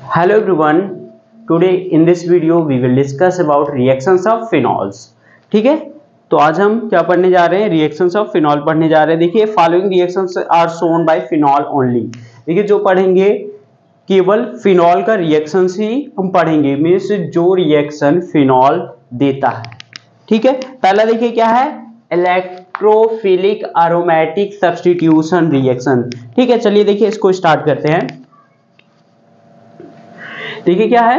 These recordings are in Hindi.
Hello everyone. Today in this video we will discuss about reactions of phenols. ठीक है, तो आज हम क्या पढ़ने जा रहे हैं? रिएक्शंस ऑफ फिनॉल पढ़ने जा रहे हैं। देखिए following reactions are shown by phenol only. देखिए जो पढ़ेंगे केवल फिनॉल का रिएक्शंस ही हम पढ़ेंगे, मीन्स जो रिएक्शन फिनॉल देता है। ठीक है, पहला देखिए क्या है, इलेक्ट्रोफिलिक एरोमेटिक सब्स्टिट्यूशन रिएक्शन। ठीक है, चलिए देखिए इसको स्टार्ट करते हैं। देखिए क्या है,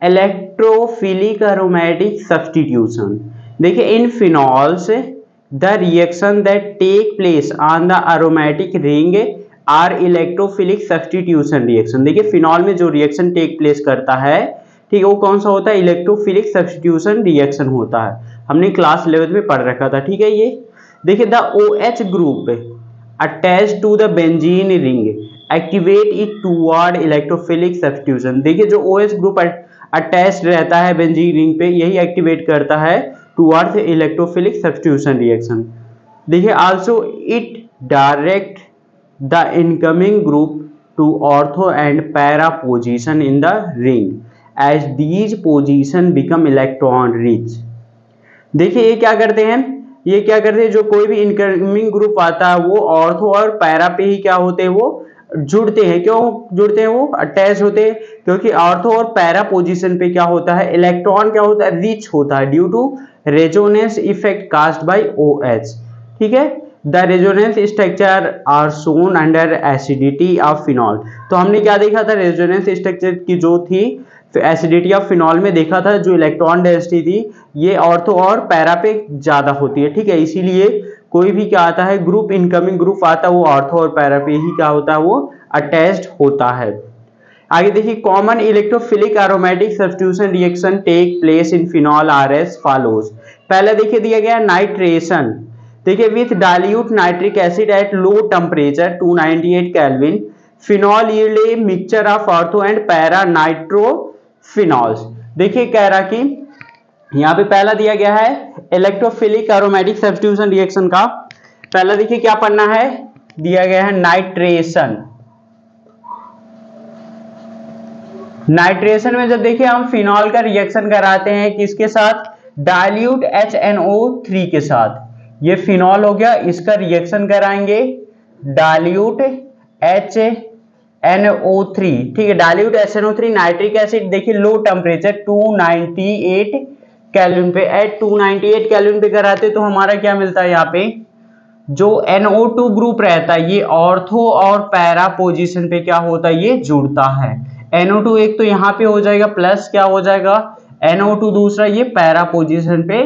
इलेक्ट्रोफिलिक एरोमेटिक सब्स्टिट्यूशन। देखिए in phenols the reaction that take place on the aromatic ring are electrophilic substitution reaction. देखिए फिनॉल में जो रिएक्शन टेक प्लेस करता है, ठीक है, वो कौन सा होता है? इलेक्ट्रोफिलिक सब्स्टिट्यूशन रिएक्शन होता है। हमने क्लास 11 में पढ़ रखा था। ठीक है, ये देखिए the OH group attached to the benzene ring activate it toward electrophilic substitution. देखिए जो OH ग्रुप अटैच्ड रहता है बेंजीन रिंग पे, यही एक्टिवेट करता है टूवर्ड्स इलेक्ट्रोफिलिक सब्स्टिट्यूशन रिएक्शन। देखिए also it direct the incoming group to ortho and para position in the ring as these position become electron rich. देखिए ये क्या करते हैं, जो कोई भी इनकमिंग ग्रुप आता है वो ऑर्थो और पैरा पे ही क्या होते हैं, वो जुड़ते हैं। क्यों जुड़ते हैं? वो अटैच होते हैं क्योंकि ऑर्थो और पैरा पोजीशन पे क्या होता है, इलेक्ट्रॉन क्या होता है, रिच होता है due to resonance effect cast by OH। ठीक है, the resonance structure are shown under acidity of phenol. तो हमने क्या देखा था, रेजोनेंस स्ट्रक्चर की जो थी एसिडिटी ऑफ फिनॉल में देखा था, जो इलेक्ट्रॉन डेंसिटी थी ये ऑर्थो और पैरा पे ज्यादा होती है। ठीक है, इसीलिए कोई भी क्या आता है, ग्रुप इनकमिंग ग्रुप आता है, वो ऑर्थो और पैरा पे ही क्या होता है, वो अटैच्ड होता है। आगे देखिए, common electrophilic aromatic substitution reaction take place in phenol are as follows. पहले देखिए दिया गया नाइट्रेशन। देखिए with dilute nitric acid at low temperature 298 kelvin phenol yield a mixture of ortho and para nitrophenols. देखिए कह रहा कि यहाँ पे पहला दिया गया है इलेक्ट्रोफिलिक एरोमेटिक सब्स्टिट्यूशन रिएक्शन का। पहला देखिए क्या पढ़ना है, दिया गया है नाइट्रेशन। नाइट्रेशन में जब देखिए हम फिनॉल का रिएक्शन कराते हैं किसके साथ, डाइल्यूट HNO3 के साथ। ये फिनॉल हो गया, इसका रिएक्शन कराएंगे डाइल्यूट HNO3। ठीक है, डाइल्यूट HNO3 नाइट्रिक एसिड। देखिए लो टेम्परेचर 298 केल्विन पे, एट 298 केल्विन पे कराते तो हमारा क्या मिलता है, यहाँ पे जो NO2 ग्रुप रहता है ये ऑर्थो और पैरा पोजीशन पे क्या होता है, ये जुड़ता है। NO2 एक तो यहाँ पे हो जाएगा प्लस क्या हो जाएगा NO2, दूसरा ये पैरा पोजीशन पे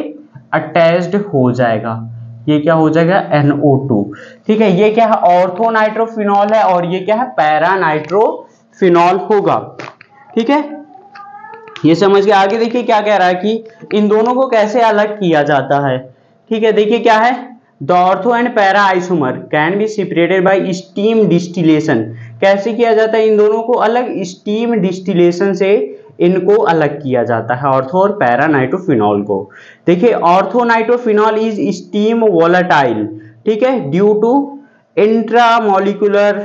अटैच्ड हो जाएगा, ये क्या हो जाएगा NO2। ठीक है, ये क्या है, ऑर्थो नाइट्रोफिनॉल है और ये क्या है, पैरा नाइट्रोफिनॉल होगा। ठीक है, ये समझ के आगे देखिए क्या कह रहा है कि इन दोनों को कैसे अलग किया जाता है। ठीक है, देखिए क्या है, the ortho and para isomer can be separated by steam distillation. कैसे किया जाता है इन दोनों को अलग, स्टीम डिस्टिलेशन से इनको अलग किया जाता है, ऑर्थो और पैरा नाइट्रोफिनॉल को। देखिए ortho nitrophenol is steam volatile, ठीक है, due to intramolecular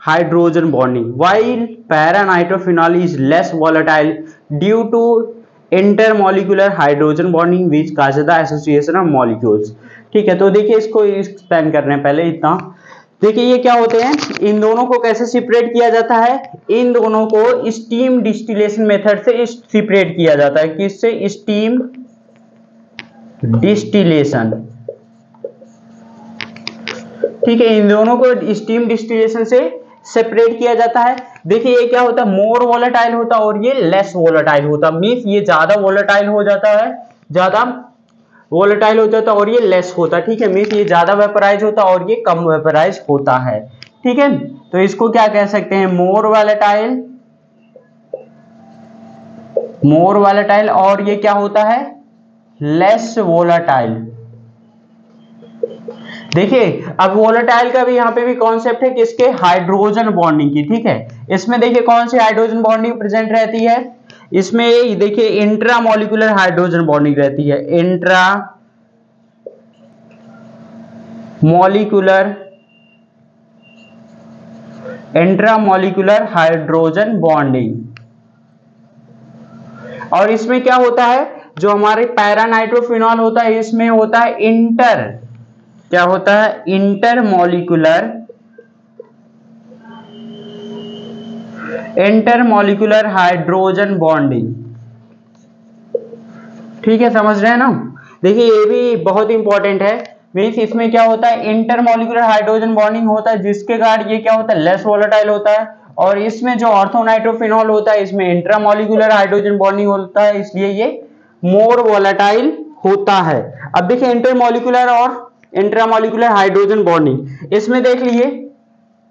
hydrogen bonding, while para-nitrophenol is less volatile due to intermolecular hydrogen bonding which causes the association of molecules। ठीक है, तो देखिए इसको एक्सप्लेन कर रहे हैं पहले इतना। देखिए ये क्या होते हैं, इन दोनों को कैसे सेपरेट किया जाता है, इन दोनों को स्टीम डिस्टिलेशन मेथड से सेपरेट किया जाता है। किससे? Steam distillation. ठीक है, इन दोनों को स्टीम डिस्टिलेशन से सेपरेट किया जाता है। देखिए ये क्या होता है, मोर वोलेटाइल होता है और ये लेस वोलेटाइल होता, मींस ये ज्यादा वोलेटाइल हो जाता है, ज्यादा वोलेटाइल हो जाता है और ये लेस होता है। ठीक है, मींस ये ज्यादा वेपराइज होता है और ये कम वेपराइज होता है। ठीक है, तो इसको क्या कह सकते हैं, मोर वोलेटाइल और ये क्या होता है, लेस वोलेटाइल। देखिए अब वोलेटाइल का भी यहाँ पे भी कॉन्सेप्ट है किसके, हाइड्रोजन बॉन्डिंग की। ठीक है, इसमें देखिए कौन सी हाइड्रोजन बॉन्डिंग प्रेजेंट रहती है, इसमें देखिए इंट्रा मॉलिक्यूलर हाइड्रोजन बॉन्डिंग रहती है, intra molecular intramolecular hydrogen bonding. और इसमें क्या होता है, जो हमारे पैरा नाइट्रोफिनॉल होता है इसमें होता है क्या होता है, इंटरमोलिकुलर हाइड्रोजन बॉन्डिंग। ठीक है, समझ रहे हैं ना। देखिए ये भी बहुत इंपॉर्टेंट है। मीन्स इसमें क्या होता है, इंटरमोलिकुलर हाइड्रोजन बॉन्डिंग होता है, जिसके कारण ये क्या होता है, लेस वोलेटाइल होता है। और इसमें जो ऑर्थोनाइट्रोफिनॉल होता है इसमें इंट्रामोलिकुलर हाइड्रोजन बॉन्डिंग होता है, इसलिए ये मोर वोलेटाइल होता है। अब देखिए इंटरमोलिकुलर और इंट्रामोलिकुलर हाइड्रोजन बॉन्डिंग इसमें देख लीजिए।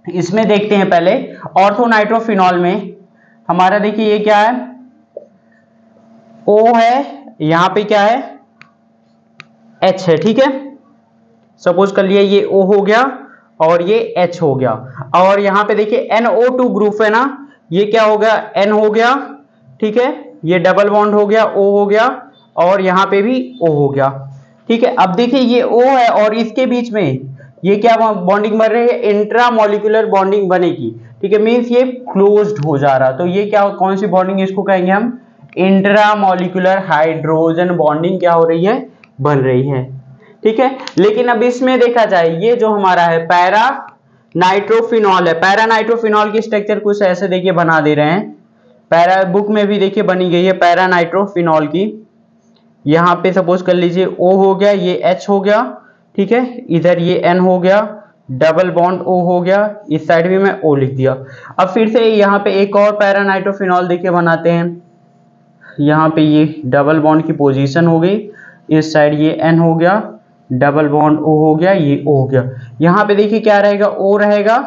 इसमें देखते हैं पहले ऑर्थोनाइट्रोफिनॉल में हमारा, देखिए ये क्या है, O है, यहां पे क्या है, H है। ठीक है, सपोज कर लिया ये O हो गया और ये H हो गया। और यहां पे देखिए NO2 ग्रुप है ना, ये क्या हो गया, N हो गया। ठीक है, ये डबल बॉन्ड हो गया, O हो गया, और यहां पे भी O हो गया। ठीक है, अब देखिए ये O है और इसके बीच में ये क्या बॉन्डिंग बन रही है, इंट्रामोलिकुलर बॉन्डिंग बनेगी। ठीक है, मींस ये क्लोज्ड हो जा रहा, तो ये क्या, कौन सी बॉन्डिंग इसको कहेंगे हम, इंट्रामोलिकुलर हाइड्रोजन बॉन्डिंग क्या हो रही है, बन रही है। ठीक है, लेकिन अब इसमें देखा जाए ये जो हमारा है पैरा नाइट्रोफिनॉल है, पैरा नाइट्रोफिनॉल की स्ट्रक्चर कुछ ऐसे देखिए बना दे रहे हैं। पैरा बुक में भी देखिए बनी गई है पैरा नाइट्रोफिनॉल की। यहाँ पे सपोज कर लीजिए O हो गया, ये H हो गया। ठीक है, इधर ये N हो गया, डबल बॉन्ड O हो गया, इस साइड भी मैं O लिख दिया। अब फिर से यहाँ पे एक और पैरा नाइट्रोफिनॉल देखिए बनाते हैं। यहाँ पे ये डबल बॉन्ड की पोजीशन हो गई, इस साइड ये N हो गया, डबल बॉन्ड O हो गया, ये O हो गया। यहाँ पे देखिए क्या रहेगा, O रहेगा,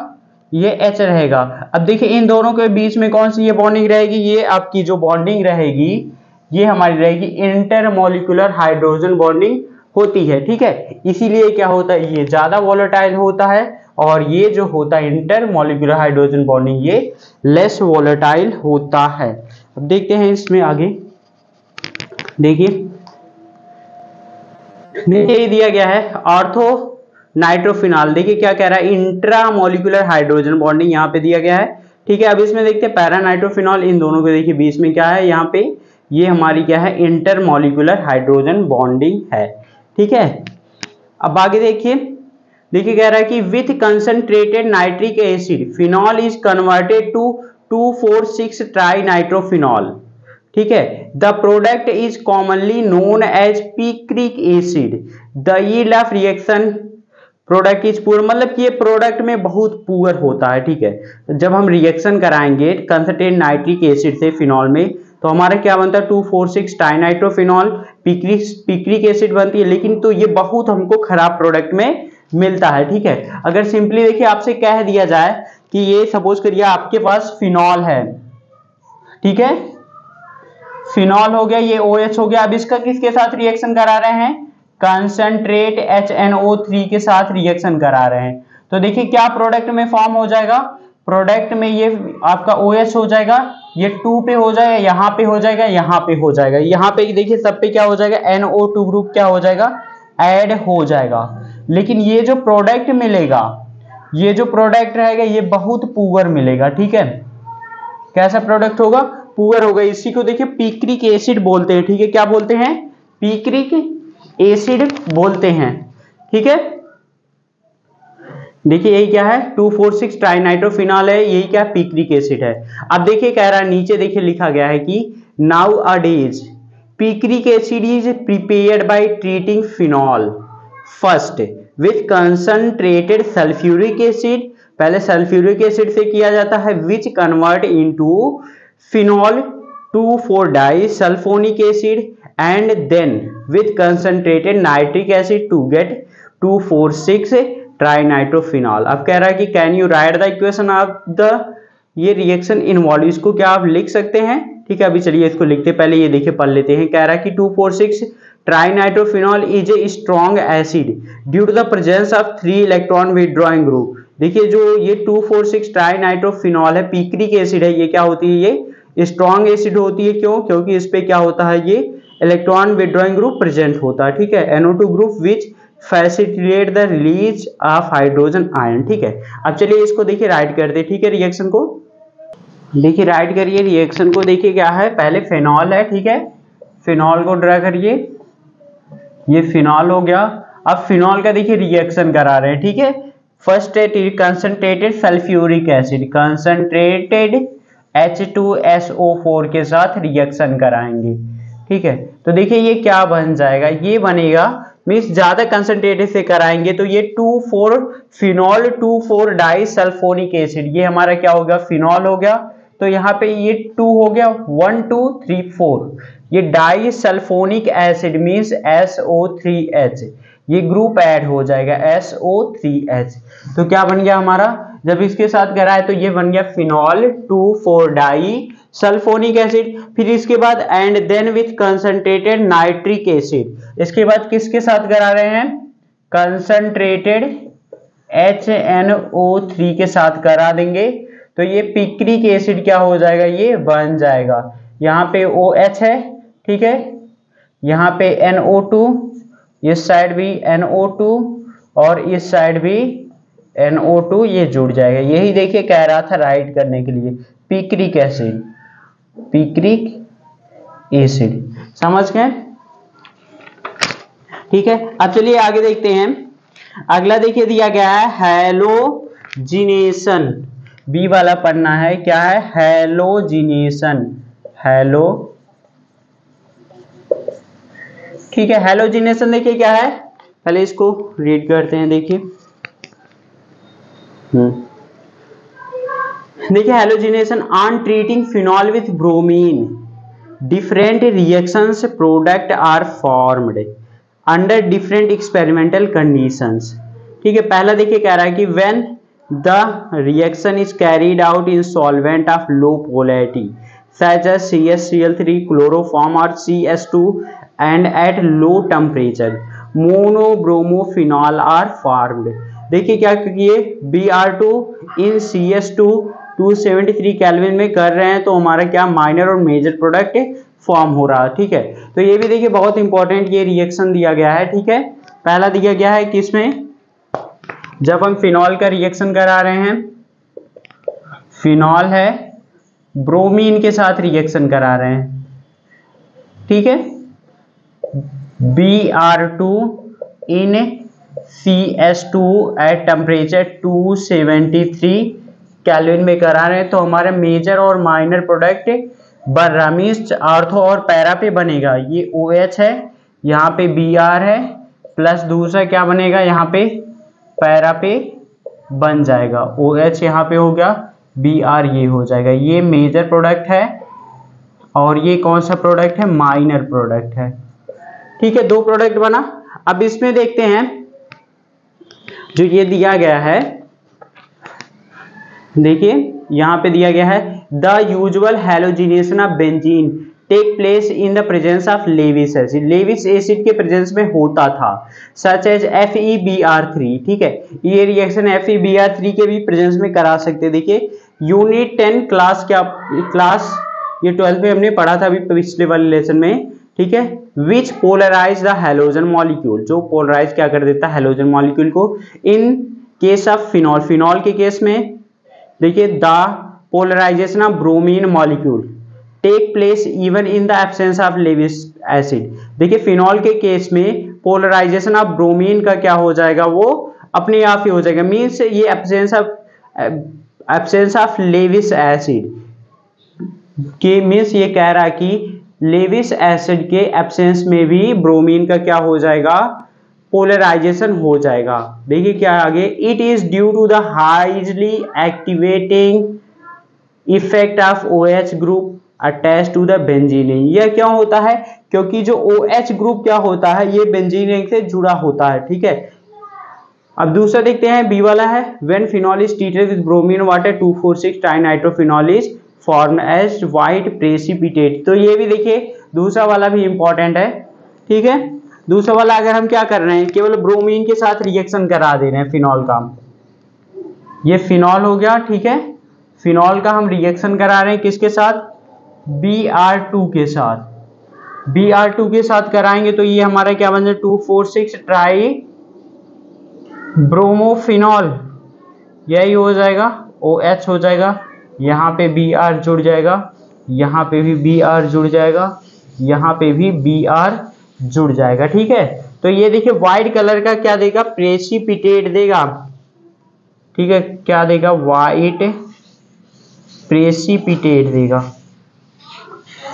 ये H रहेगा। अब देखिए इन दोनों के बीच में कौन सी ये बॉन्डिंग रहेगी, ये आपकी जो बॉन्डिंग रहेगी ये हमारी रहेगी इंटरमोलिकुलर हाइड्रोजन बॉन्डिंग होती है। ठीक है, इसीलिए क्या होता है, ये ज्यादा वोलेटाइल होता है, और ये जो होता है इंटरमोलिकुलर हाइड्रोजन बॉन्डिंग ये लेस वोलेटाइल होता है। अब देखते हैं इसमें आगे। देखिए ये दिया गया है ऑर्थो नाइट्रोफिनॉल, देखिए क्या कह रहा है, इंट्रामोलिकुलर हाइड्रोजन बॉन्डिंग यहाँ पे दिया गया है। ठीक है, अब इसमें देखते हैं पैरा नाइट्रोफिनॉल, इन दोनों के देखिए बीच में क्या है, यहाँ पे ये हमारी क्या है, इंटरमोलिकुलर हाइड्रोजन बॉन्डिंग है। ठीक है, अब आगे देखिए कह रहा है कि with concentrated nitric acid phenol is converted to 2,4,6 trinitrophenol. ठीक है, the product is commonly known as picric acid. The yield of reaction product is poor, मतलब कि ये प्रोडक्ट में बहुत पुअर होता है। ठीक है, जब हम रिएक्शन कराएंगे कंसंट्रेटेड नाइट्रिक एसिड से फिनॉल में, तो हमारा क्या बनता है, 2,4,6 ट्राइनाइट्रोफिनॉल, पिक्रिक एसिड बनती है, लेकिन तो ये बहुत हमको खराब प्रोडक्ट में मिलता है। ठीक है, अगर सिंपली देखिए आपसे कह दिया जाए कि ये सपोज करिए आपके पास फिनॉल है। ठीक है, फिनॉल हो गया, ये OH हो गया। अब इसका किसके साथ रिएक्शन करा रहे हैं, कंसंट्रेट HNO3 के साथ रिएक्शन करा रहे हैं। तो देखिए क्या प्रोडक्ट में फॉर्म हो जाएगा, प्रोडक्ट में ये आपका OH हो जाएगा, ये 2 पे हो जाएगा, यहाँ पे हो जाएगा, यहाँ पे हो जाएगा, यहाँ पे देखिए सब पे क्या हो जाएगा, NO2 ग्रुप क्या हो जाएगा, ऐड हो जाएगा। लेकिन ये जो प्रोडक्ट मिलेगा, ये जो प्रोडक्ट रहेगा ये बहुत पुअर मिलेगा। ठीक है, कैसा प्रोडक्ट होगा, पुअर होगा। इसी को देखिए पिक्रिक एसिड बोलते हैं। ठीक है, क्या बोलते हैं, पिक्रिक एसिड बोलते हैं। ठीक है, देखिए यही क्या है, 2,4,6 ट्राइनाइट्रोफिनॉल है, यही क्या पिक्रिक एसिड है। अब देखिए कह रहा है नीचे देखिए लिखा गया है कि nowadays picric acid is prepared by treating phenol first with concentrated sulphuric acid, पहले सल्फ्यूरिक एसिड से किया जाता है, विच कन्वर्ट इनटू फिनॉल 2,4-डाई sulphonic acid and then with concentrated nitric acid to get 2,4,6 trinitrophenol. अब कह रहा है कि can you write the equation of the ये रिएक्शन इन्वॉल्व, इसको क्या आप लिख सकते हैं। ठीक है, अभी चलिए इसको लिखते, पहले ये देखिए पढ़ लेते हैं। कह रहा है कि 2,4,6 trinitrophenol is a strong acid due to the presence of 3 electron withdrawing group. देखिए जो ये 2,4,6 ट्राइनाइट्रोफिनॉल है, पिक्रिक एसिड है, ये क्या होती है, ये स्ट्रॉन्ग एसिड होती है। क्यों, क्योंकि इस पे क्या होता है, ये इलेक्ट्रॉन विथड्रॉइंग ग्रुप प्रेजेंट होता है। ठीक है, NO2 group which facilitate the release of hydrogen ion. ठीक है, अब चलिए इसको देखिए राइट करते हैं। ठीक है, रिएक्शन को देखिए राइट करिए। रिएक्शन को देखिए क्या है, पहले फिनॉल है। ठीक है, फिनॉल को ड्रा करिए, ये फिनॉल हो गया। अब फिनॉल का देखिए रिएक्शन करा रहे हैं। ठीक है, फर्स्ट है concentrated sulphuric acid, concentrated H2SO4 के साथ रिएक्शन कराएंगे। ठीक है, तो देखिए ये क्या बन जाएगा, ये बनेगा मीन्स ज्यादा कंसंट्रेटेड से कराएंगे तो ये 2,4 फिनॉल 2,4 डाई सल्फोनिक एसिड, ये हमारा क्या हो गया, फिनॉल हो गया। तो यहाँ पे ये 2 हो गया, 1 2 3 4, ये die sulphonic acid means SO3H, ये ग्रुप ऐड हो जाएगा SO3H। तो क्या बन गया हमारा, जब इसके साथ कराए तो ये बन गया फिनॉल 2,4 डाई सल्फोनिक एसिड। फिर इसके बाद and then with concentrated nitric acid, इसके बाद किसके साथ करा रहे हैं, कंसंट्रेटेड HNO3 के साथ करा देंगे। तो ये पिक्रिक एसिड क्या हो जाएगा, ये बन जाएगा। यहाँ पे OH है, ठीक है, यहाँ पे NO2, इस साइड भी NO2 और इस साइड भी NO2, ये जुड़ जाएगा। यही देखिए कह रहा था राइट करने के लिए, पिक्रिक एसिड, पिक्रिक एसिड, समझ गए। ठीक है, अब चलिए आगे देखते हैं। अगला देखिए दिया गया है हैलोजिनेशन, बी वाला पढ़ना है, क्या है हैलोजिनेशन, हैलो, ठीक है। हैलोजिनेशन देखिए क्या है, पहले इसको रीड करते हैं। देखिए देखिए halogenation on treating phenol with bromine different reactions product are formed under different experimental conditions. ठीक है, पहला देखिए कह रहा है कि when the reaction is carried out in solvent of low polarity such as CH3 chloroform or CS2 and at low temperature monobromophenols are formed। देखिए क्या किए, Br2 इन CS2 273 केल्विन में कर रहे हैं तो हमारा क्या माइनर और मेजर प्रोडक्ट फॉर्म हो रहा है। ठीक है, तो ये भी देखिए बहुत इंपॉर्टेंट ये रिएक्शन दिया गया है। ठीक है, पहला दिया गया है किसमें, जब हम फिनॉल का रिएक्शन करा रहे हैं, फिनॉल है ब्रोमीन के साथ रिएक्शन करा रहे हैं। ठीक है, Br2 in CS2 at temperature 273 kelvin में करा रहे हैं तो हमारा मेजर और माइनर प्रोडक्ट बन रहा, मीन्स आर्थो और पैरा पे बनेगा। ये OH है, यहाँ पे Br है, प्लस दूसरा क्या बनेगा, यहाँ पे पैरा पे बन जाएगा, OH यहाँ पे हो गया, Br ये हो जाएगा। ये मेजर प्रोडक्ट है और ये कौन सा प्रोडक्ट है, माइनर प्रोडक्ट है। ठीक है, दो प्रोडक्ट बना। अब इसमें देखते हैं जो ये दिया गया है, देखिए यहाँ पे दिया गया है the usual halogenation of benzene take place in the presence of Lewis acid, Lewis acid के प्रेजेंस में होता था, सच एज FeBr3। ठीक है, ये रिएक्शन FeBr3 के भी प्रेजेंस में करा सकते। देखिए यूनिट 10 क्लास, क्या क्लास, ये 12 में हमने पढ़ा था अभी पिछले वाले लेसन में। ठीक है, which polarise the halogen molecule, जो पोलराइज क्या कर देता है हैलोजन मॉलिक्यूल को। In case of phenol, phenol के केस में देखिए the polarisation of bromine molecule take place even in the absence of Lewis acid. देखिए फिनॉल के केस में पोलराइजेशन ऑफ ब्रोमीन का क्या हो जाएगा, वो अपने आप ही हो जाएगा, मीन्स ये एब्सेंस ऑफ लेविस एसिड के, मीन्स ये कह रहा है कि लेविस एसिड के एब्सेंस में भी ब्रोमीन का क्या हो जाएगा, पोलराइजेशन हो जाएगा। देखिए क्या आगे, it is due to the highly activating effect of OH group attach to the benzene. यह क्यों होता है, क्योंकि जो OH ग्रुप क्या होता है, ये बेंजीन रिंग से जुड़ा होता है। ठीक है, अब दूसरा देखते हैं, बी वाला है, when phenol is treated with bromine water 2,4,6 trinitrophenol is form as white precipitate. तो ये भी देखिए दूसरा वाला भी इंपॉर्टेंट है। ठीक है, दूसरा वाला अगर हम क्या कर रहे हैं, केवल ब्रोमीन के साथ रिएक्शन करा दे रहे हैं फिनॉल का, ये फिनॉल हो गया। ठीक है, फिनॉल का हम रिएक्शन करा रहे हैं किसके साथ, Br2 के साथ, Br2 के साथ कराएंगे तो ये हमारा क्या बन जाए 2,4,6 ट्राई ब्रोमोफिनॉल, यही हो जाएगा, OH हो जाएगा, यहाँ पे Br जुड़ जाएगा, यहाँ पे भी Br जुड़ जाएगा, यहाँ पे भी Br जुड़ जाएगा। ठीक है, तो ये देखिए व्हाइट कलर का क्या देगा, प्रेसिपिटेट देगा। ठीक है, क्या देगा, व्हाइट प्रेसिपिटेट देगा।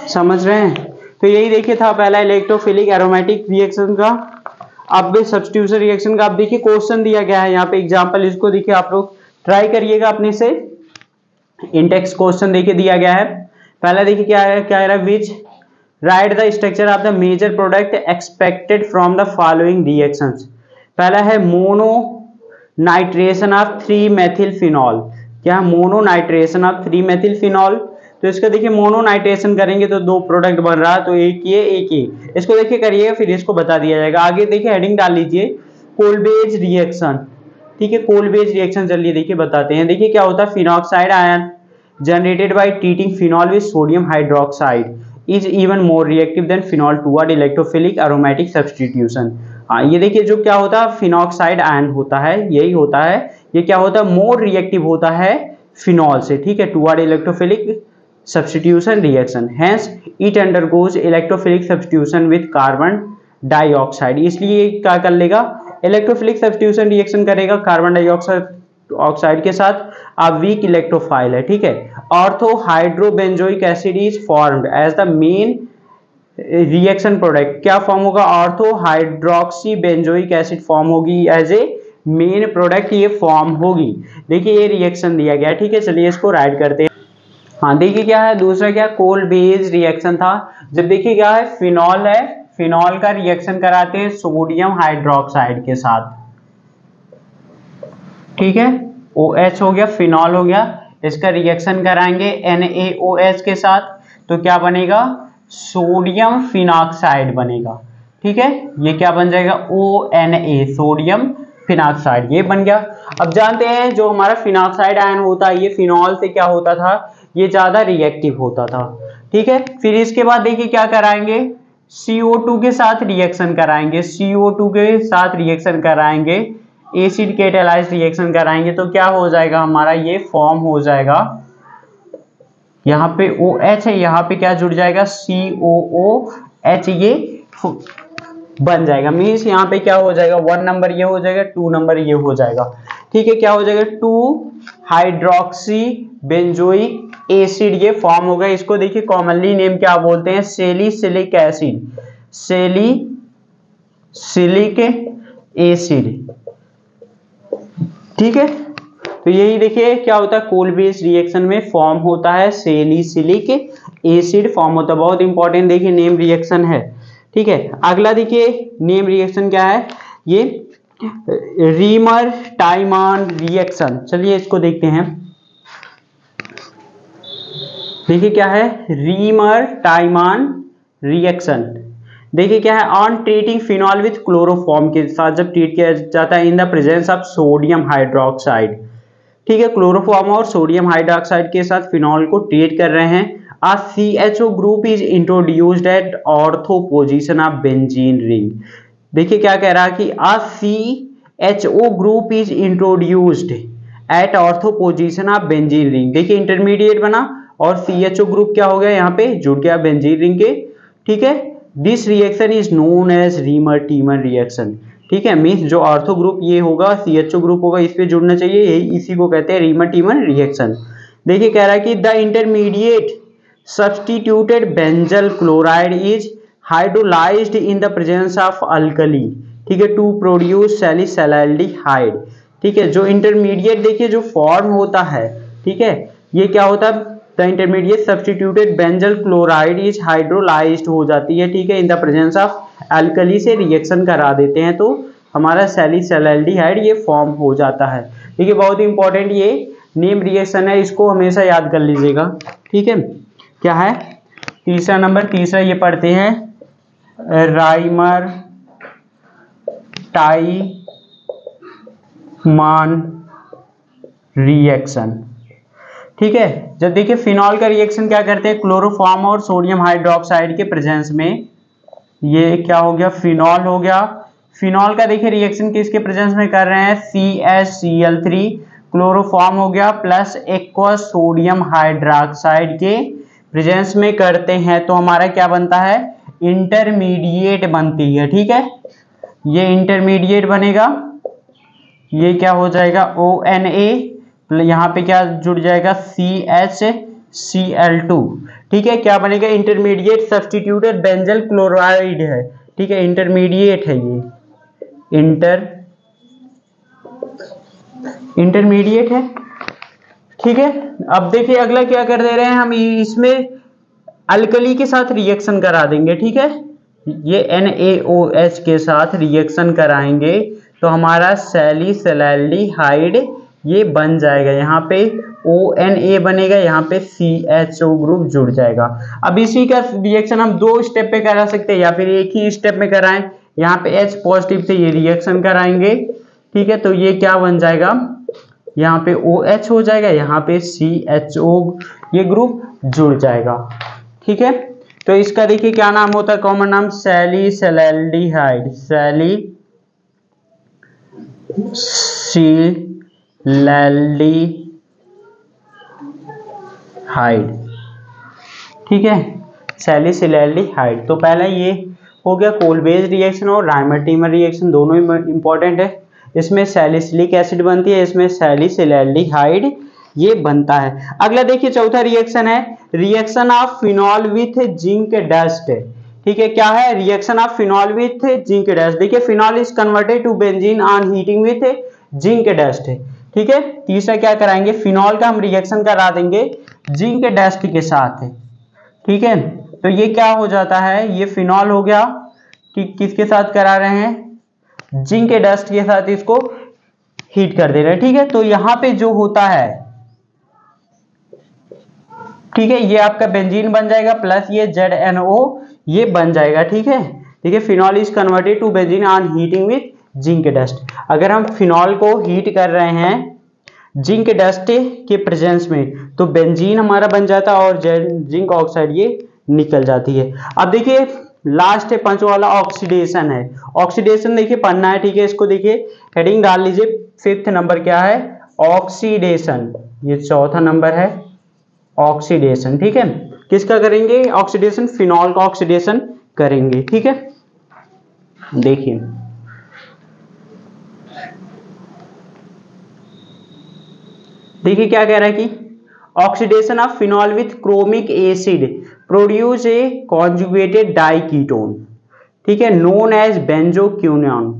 समझ रहे हैं? तो यही देखिए था पहला इलेक्ट्रोफिलिक एरोमेटिक रिएक्शन का। अब सब्स्टिट्यूशन रिएक्शन का अब देखिए क्वेश्चन दिया गया है यहाँ पे एग्जांपल, इसको देखिए आप लोग ट्राई करिएगा अपने से। इंटेक्स क्वेश्चन देखिए दिया गया है। पहला देखिए क्या है, क्या है, which write the structure of the major product expected from the following reactions. पहला है mono nitration of 3 methyl phenol. क्या, mono nitration of 3 methyl phenol. तो इसका देखिए मोनो नाइट्रेशन करेंगे तो 2 प्रोडक्ट बन रहा है, तो एक ये एक ये, इसको देखिए करिएगा फिर इसको बता दिया जाएगा। आगे देखिए हेडिंग डाल लीजिए कोलबेज रिएक्शन। ठीक है, कोलबेज रिएक्शन चलिए देखिए बताते हैं। देखिए क्या होता है, phenoxide ion generated by treating phenol with sodium hydroxide is even more reactive than phenol toward electrophilic aromatic substitution. हाँ, ये देखिए जो क्या होता है फिनॉक्साइड आयन होता है, यही होता है, ये क्या होता है मोर रिएक्टिव होता है फिनॉल से। ठीक है, toward electrophilic substitution reaction, hence it undergoes electrophilic substitution with carbon dioxide। इसलिए क्या कर लेगा, इलेक्ट्रोफिलिक सब्स्टिट्यूशन रिएक्शन करेगा कार्बन डाइऑक्साइड के साथ। अब वीक इलेक्ट्रोफाइल है। ठीक है, ortho hydrobenzoic acid is formed as the main reaction product. क्या फॉर्म होगा, ortho hydroxy benzoic acid form होगी एज ए मेन प्रोडक्ट, ये फॉर्म होगी। देखिए ये रिएक्शन दिया गया। ठीक है, चलिए इसको राइट करते हैं। हाँ देखिए क्या है, दूसरा क्या कोलबेज रिएक्शन था। जब देखिए क्या है, फिनॉल है, फिनॉल का रिएक्शन कराते हैं सोडियम हाइड्रोक्साइड के साथ। ठीक है, OH हो गया, फिनॉल हो गया, इसका रिएक्शन कराएंगे NaOH के साथ, तो क्या बनेगा, सोडियम फिनॉक्साइड बनेगा। ठीक है, ये क्या बन जाएगा, ONA, सोडियम फिनॉक्साइड, ये बन गया। अब जानते हैं जो हमारा फिनॉक्साइड आयन होता है ये फिनॉल से क्या होता था, ये ज्यादा रिएक्टिव होता था। ठीक है, फिर इसके बाद देखिए क्या कराएंगे, CO2 के साथ रिएक्शन कराएंगे, CO2 के साथ रिएक्शन कराएंगे, एसिड कैटालाइज्ड रिएक्शन कराएंगे, तो क्या हो जाएगा हमारा, ये फॉर्म हो जाएगा, यहाँ पे OH है, यहाँ पे क्या जुड़ जाएगा, COOH, ये बन जाएगा। मीन्स यहाँ पे क्या हो जाएगा, 1 नंबर ये हो जाएगा, 2 नंबर ये हो जाएगा। ठीक है, क्या हो जाएगा, 2 हाइड्रोक्सी बेंजोइक एसिड ये फॉर्म होगा। इसको देखिए कॉमनली नेम क्या बोलते हैं, सैलिसिलिक एसिड, सैलिसिलिक एसिड। ठीक है, तो यही देखिए क्या होता है, कोलबेज रिएक्शन में फॉर्म होता है सैलिसिलिक एसिड फॉर्म होता है। बहुत इंपॉर्टेंट देखिए नेम रिएक्शन है। ठीक है, अगला देखिए नेम रिएक्शन क्या है, ये रीमर टाइमान रिएक्शन। चलिए इसको देखते हैं। देखिए क्या है, रीमर टाइमान रिएक्शन। देखिए क्या है, on treating phenol with chloroform के साथ जब ट्रीट किया जाता है in the presence of sodium hydroxide. ठीक है, क्लोरोफॉर्म और सोडियम हाइड्रोक्साइड के साथ फिनॉल को ट्रीट कर रहे हैं। A CHO group is introduced at ortho position of benzene ring। देखिए क्या कह रहा है कि A CHO group is introduced at ortho position of benzene ring। देखिए इंटरमीडिएट बना और CHO ग्रुप क्या हो गया, यहाँ पे जुड़ गया बेंजीन रिंग के। ठीक है, this reaction is known as Reimer Tiemann reaction. ठीक है, मीन्स जो ऑर्थो ग्रुप ये होगा, CHO ग्रुप होगा, इस पे जुड़ना चाहिए, यही इसी को कहते हैं रीमर टीमर रिएक्शन। देखिए कह रहा है कि the intermediate substituted benzyl chloride is hydrolyzed in the presence of alkali। ठीक है, टू प्रोड्यूस सैलिसैल्डिहाइड। ठीक है, जो इंटरमीडिएट देखिए जो फॉर्म होता है, ठीक है, ये क्या होता है, the intermediate substituted benzyl chloride is hydrolysed हो जाती है। ठीक है, in the presence of alkali से रिएक्शन करा देते हैं तो हमारा सैलिसैल्डिहाइड ये फॉर्म हो जाता है। ठीक है, बहुत इंपॉर्टेंट ये नेम रिएक्शन है, इसको हमेशा याद कर लीजिएगा। ठीक है, क्या है तीसरा नंबर, तीसरा ये पढ़ते हैं राइमर टाइमान रिएक्शन। ठीक है, जब देखिए फिनॉल का रिएक्शन क्या करते हैं, क्लोरोफॉर्म और सोडियम हाइड्रोक्साइड के प्रेजेंस में, ये क्या हो गया, फिनॉल हो गया, फिनॉल का देखिए रिएक्शन किसके प्रेजेंस में कर रहे हैं, CaCl3 क्लोरोफॉर्म हो गया प्लस एक्वस सोडियम हाइड्रोक्साइड के प्रेजेंस में करते हैं तो हमारा क्या बनता है, इंटरमीडिएट बनती है। ठीक है, ये इंटरमीडिएट बनेगा, ये क्या हो जाएगा ONA, यहाँ पे क्या जुड़ जाएगा CHCl2। ठीक है, क्या बनेगा, इंटरमीडिएट सब्स्टिट्यूटेड बेंजल क्लोराइड है। ठीक है, इंटरमीडिएट है, ये इंटरमीडिएट है। ठीक है, अब देखिए अगला क्या कर दे रहे हैं हम, इसमें अल्कली के साथ रिएक्शन करा देंगे। ठीक है, ये NaOH के साथ रिएक्शन कराएंगे तो हमारा सैलिसैल्डिहाइड ये बन जाएगा, यहाँ पे ONA बनेगा, यहाँ पे CHO ग्रुप जुड़ जाएगा। अब इसी का रिएक्शन हम 2 स्टेप पे करा सकते हैं या फिर एक ही स्टेप में कराएं। यहाँ पे H पॉजिटिव से ये रिएक्शन कराएंगे। ठीक है, तो ये क्या बन जाएगा, यहाँ पे OH हो जाएगा, यहाँ पे CHO ये ग्रुप जुड़ जाएगा। ठीक है, तो इसका देखिए क्या नाम होता है, कॉमन नाम सैलिसैल्डिहाइड, सैलिसैल्डिहाइड। ठीक है, सैलिसैल्डिहाइड। तो पहला ये हो गया कोलबेज रिएक्शन और राइमर-टीमर रिएक्शन, दोनों ही इंपॉर्टेंट है। इसमें सैलिसिलिक एसिड बनती है, इसमें सैलिसैल्डिहाइड ये बनता है। अगला देखिए चौथा रिएक्शन है reaction of phenol with zinc dust. ठीक है, क्या है, reaction of phenol with zinc dust. देखिए phenol is converted to benzene on heating with zinc dust. ठीक है, तीसरा क्या कराएंगे, फिनॉल का हम रिएक्शन करा देंगे जिंक डस्ट के साथ। ठीक है, तो ये क्या हो जाता है, ये फिनॉल हो गया, किसके साथ करा रहे हैं, जिंक डस्ट के साथ इसको हीट कर दे रहे हैं। ठीक है, तो यहां पे जो होता है, ठीक है, ये आपका बेंजीन बन जाएगा प्लस ये ZNO ये बन जाएगा। ठीक है, देखिए phenol is converted to benzene on heating with zinc dust. अगर हम फिनॉल को हीट कर रहे हैं जिंक डस्ट के प्रेजेंस में तो बेंजीन हमारा बन जाता है और जिंक ऑक्साइड ये निकल जाती है। अब देखिए लास्ट है 5वां वाला ऑक्सीडेशन है। ऑक्सीडेशन देखिए पढ़ना है। ठीक है, इसको देखिए हेडिंग डाल लीजिए, 5th नंबर क्या है, ऑक्सीडेशन। ये 4था नंबर है ऑक्सीडेशन। ठीक है, किसका करेंगे ऑक्सीडेशन, फिनॉल का ऑक्सीडेशन करेंगे। ठीक है, देखिए देखिए क्या कह रहा है कि oxidation of phenol with chromic acid produce a conjugated diketone. ठीक है, नोन एज बेंजोक्विनोन।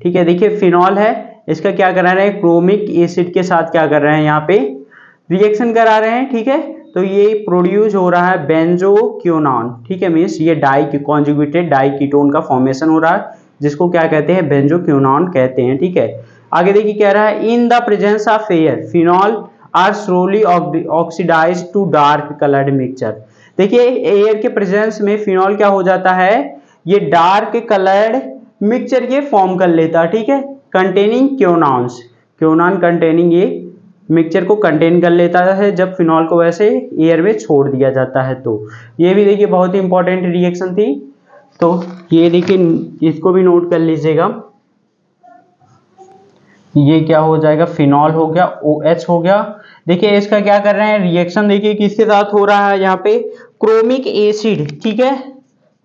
ठीक है, देखिए फिनॉल है, इसका क्या करा रहे हैं, क्रोमिक एसिड के साथ क्या कर रहे हैं, यहाँ पे रिएक्शन करा रहे हैं। ठीक है, तो ये प्रोड्यूस हो रहा है बेंजोक्विनोन। ठीक है, मीन्स ये कॉन्जुगेटेड डाइकीटोन का फॉर्मेशन हो रहा है, जिसको क्या कहते हैं, बेंजोक्विनोन कहते हैं। ठीक है, आगे देखिए कह रहा है in the presence of air phenol are slowly oxidised to dark coloured mixture. देखिए एयर के प्रेजेंस में फिनॉल क्या हो जाता है, ये डार्क कलर्ड मिक्सचर ये फॉर्म कर लेता है। ठीक है, कंटेनिंग क्विनोन्स, क्विनोन कंटेनिंग ये मिक्सचर को कंटेन कर लेता है जब फिनॉल को वैसे एयर में छोड़ दिया जाता है। तो ये भी देखिए बहुत ही इंपॉर्टेंट रिएक्शन थी, तो ये देखिए इसको भी नोट कर लीजिएगा। ये क्या हो जाएगा, फिनॉल हो गया, OH हो गया। देखिए इसका क्या कर रहे हैं रिएक्शन, देखिए किसके साथ हो रहा है, यहाँ पे क्रोमिक एसिड। ठीक है,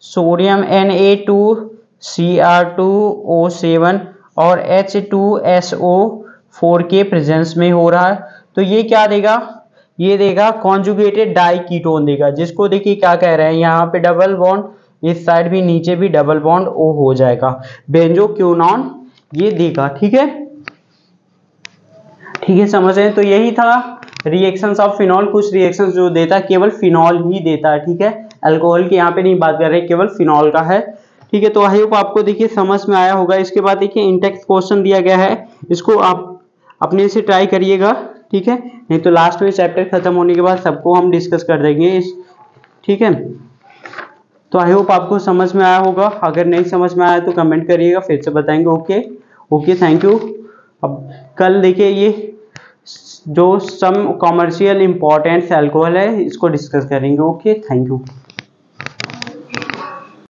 सोडियम Na2Cr2O7 और H2SO4 के प्रेजेंस में हो रहा है। तो ये क्या देगा, ये देगा कॉन्जुगेटेड डाइकीटोन देगा, जिसको देखिए क्या कह रहे हैं, यहाँ पे डबल बॉन्ड, इस साइड भी नीचे भी डबल बॉन्ड O हो जाएगा, बेंजोक्विनोन ये देगा। ठीक है, ठीक है, समझ रहे हैं। तो यही था रिएक्शंस ऑफ फिनॉल। कुछ रिएक्शंस जो देता है केवल फिनॉल ही देता है। ठीक है, अल्कोहल की यहाँ पे नहीं बात कर रहे, केवल फिनॉल का है। ठीक है, तो आई होप आपको देखिए समझ में आया होगा। इसके बाद देखिए इंटेक्स क्वेश्चन दिया गया है, इसको आप अपने से ट्राई करिएगा। ठीक है, नहीं तो लास्ट में चैप्टर खत्म होने के बाद सबको हम डिस्कस कर देंगे। ठीक है, तो आई होप आपको समझ में आया होगा। अगर नहीं समझ में आया तो कमेंट करिएगा, फिर से बताएंगे। Okay, thank you. अब कल देखिए ये जो सम कॉमर्शियल इंपॉर्टेंस अल्कोहल है इसको डिस्कस करेंगे। Okay, thank you.